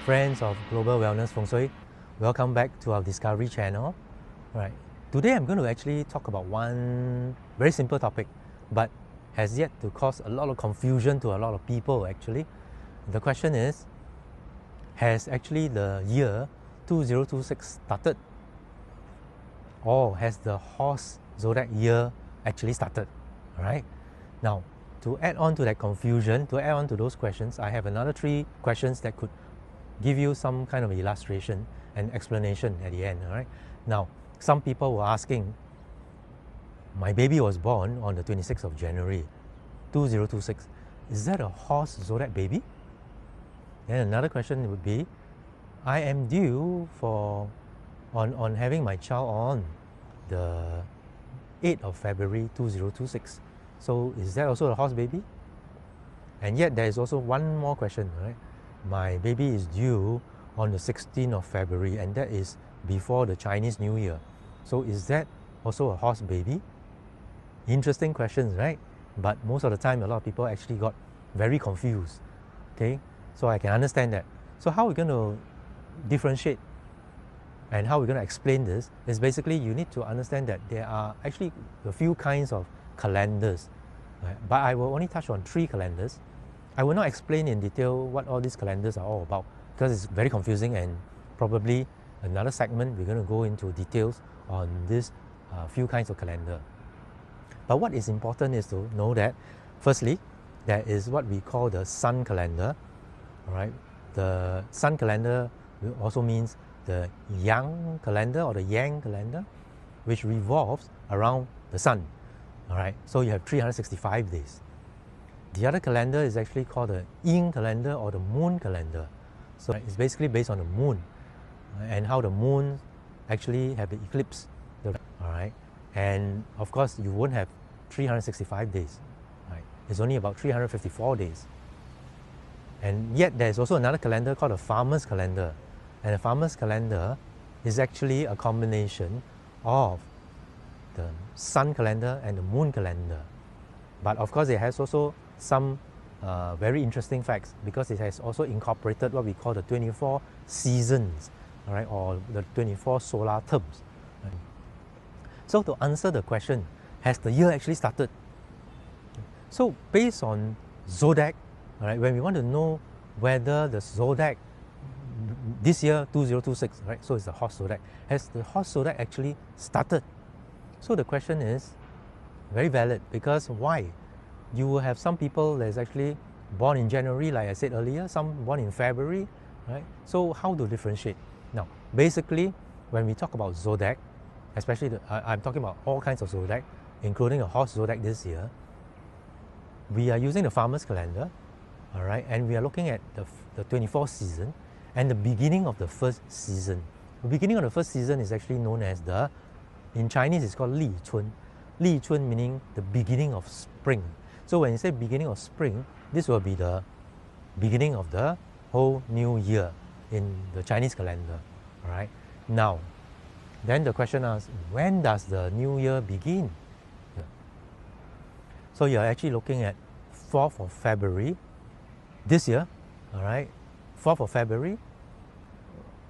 friends of Global Wellness Feng Shui. Welcome back to our Discovery channel. Right. Today I'm going to actually talk about one very simple topic, but has yet to cause a lot of confusion to a lot of people actually. The question is, has actually the year 2026 started? Or has the Horse Zodiac year actually started? Alright. Now, to add on to that confusion, to add on to those questions, I have another 3 questions that could give you some kind of illustration and explanation at the end. Alright. Now, some people were asking, my baby was born on the 26th of January 2026. Is that a Horse Zodiac baby? Then another question would be, I am due on having my child on the 8th of February 2026. So is that also a horse baby? And yet there is also one more question, right? My baby is due on the 16th of February, and that is before the Chinese New Year. So is that also a horse baby? Interesting questions, right? But most of the time a lot of people actually got very confused. Okay, so I can understand that. So how are we going to differentiate and how we're going to explain this is basically you need to understand that there are actually a few kinds of calendars, right? But I will only touch on 3 calendars. I will not explain in detail what all these calendars are all about because it's very confusing, and probably another segment we're going to go into details on this few kinds of calendar. But what is important is to know that firstly there is what we call the sun calendar. All right, the sun calendar also means the yang calendar or the yang calendar, which revolves around the sun. All right, so you have 365 days. The other calendar is actually called the yin calendar or the moon calendar. So it's basically based on the moon and how the moon actually have the eclipse. All right, and of course you won't have 365 days. Right? It's only about 354 days. And yet there's also another calendar called the farmer's calendar. And the farmer's calendar is actually a combination of the sun calendar and the moon calendar. But of course it has also some very interesting facts because it has also incorporated what we call the 24 seasons, all right, or the 24 solar terms. Right? So to answer the question, has the year actually started? So based on Zodiac, all right, when we want to know whether the Zodiac this year 2026, right, so it's the Horse Zodiac, has the Horse Zodiac actually started? So the question is very valid because why? You will have some people that is actually born in January, like I said earlier, some born in February, right? So how to differentiate? Now, basically, when we talk about Zodiac, especially I'm talking about all kinds of Zodiac, including a Horse Zodiac this year, we are using the farmer's calendar, all right, and we are looking at the 24th season and the beginning of the first season. The beginning of the first season is actually known as in Chinese it's called Li Chun. Li Chun meaning the beginning of spring. So when you say beginning of spring, this will be the beginning of the whole new year in the Chinese calendar. All right. Now, then the question is, when does the new year begin? Yeah. So you're actually looking at 4th of February this year. All right, 4th of February,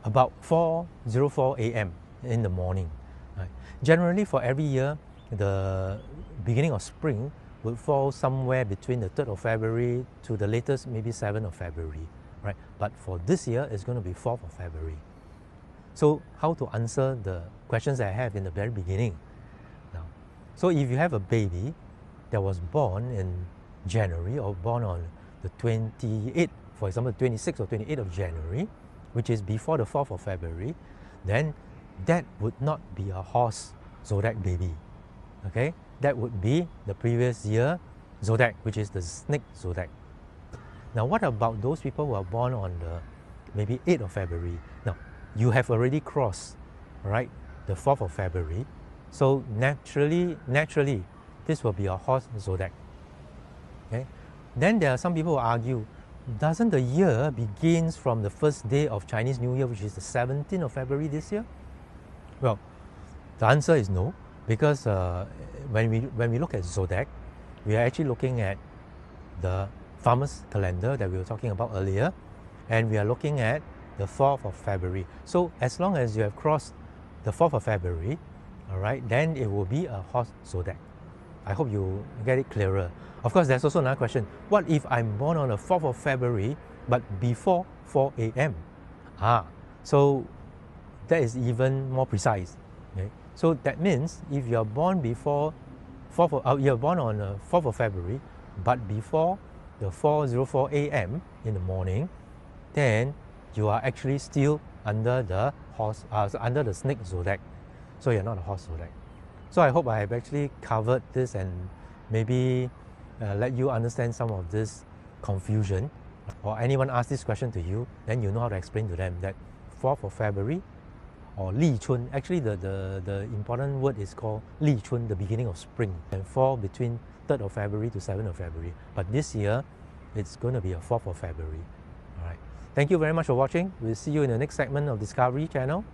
about 4:04 a.m. in the morning. Right. Generally, for every year, the beginning of spring would fall somewhere between the 3rd of February to the latest, maybe 7th of February, right? But for this year, it's going to be 4th of February. So how to answer the questions that I have in the very beginning? Now, so if you have a baby that was born in January or born on the 28th, for example, 26th or 28th of January, which is before the 4th of February, then that would not be a Horse Zodiac baby. Okay, that would be the previous year Zodiac, which is the Snake Zodiac. Now, what about those people who are born on the maybe 8th of February? Now, you have already crossed, right, the 4th of February. So naturally, this will be a Horse Zodiac. Okay. Then there are some people who argue, doesn't the year begins from the first day of Chinese New Year, which is the 17th of February this year? Well, the answer is no. Because when we look at Zodiac, we are actually looking at the farmer's calendar that we were talking about earlier, and we are looking at the 4th of February. So as long as you have crossed the 4th of February, all right, then it will be a Horse Zodiac. I hope you get it clearer. Of course, there's also another question. What if I'm born on the 4th of February, but before 4 a.m.? So that is even more precise. Okay? So that means if you're born before you're born on the 4th of February, but before the 4:04 a.m. in the morning, then you are actually still under the under the Snake Zodiac. So you're not a Horse Zodiac. So I hope I have actually covered this and maybe let you understand some of this confusion. Or anyone asks this question to you, then you know how to explain to them that 4th of February or Li Chun, actually the important word is called Li Chun, the beginning of spring, and fall between 3rd of February to 7th of February. But this year, it's going to be a 4th of February. All right. Thank you very much for watching. We'll see you in the next segment of Discovery channel.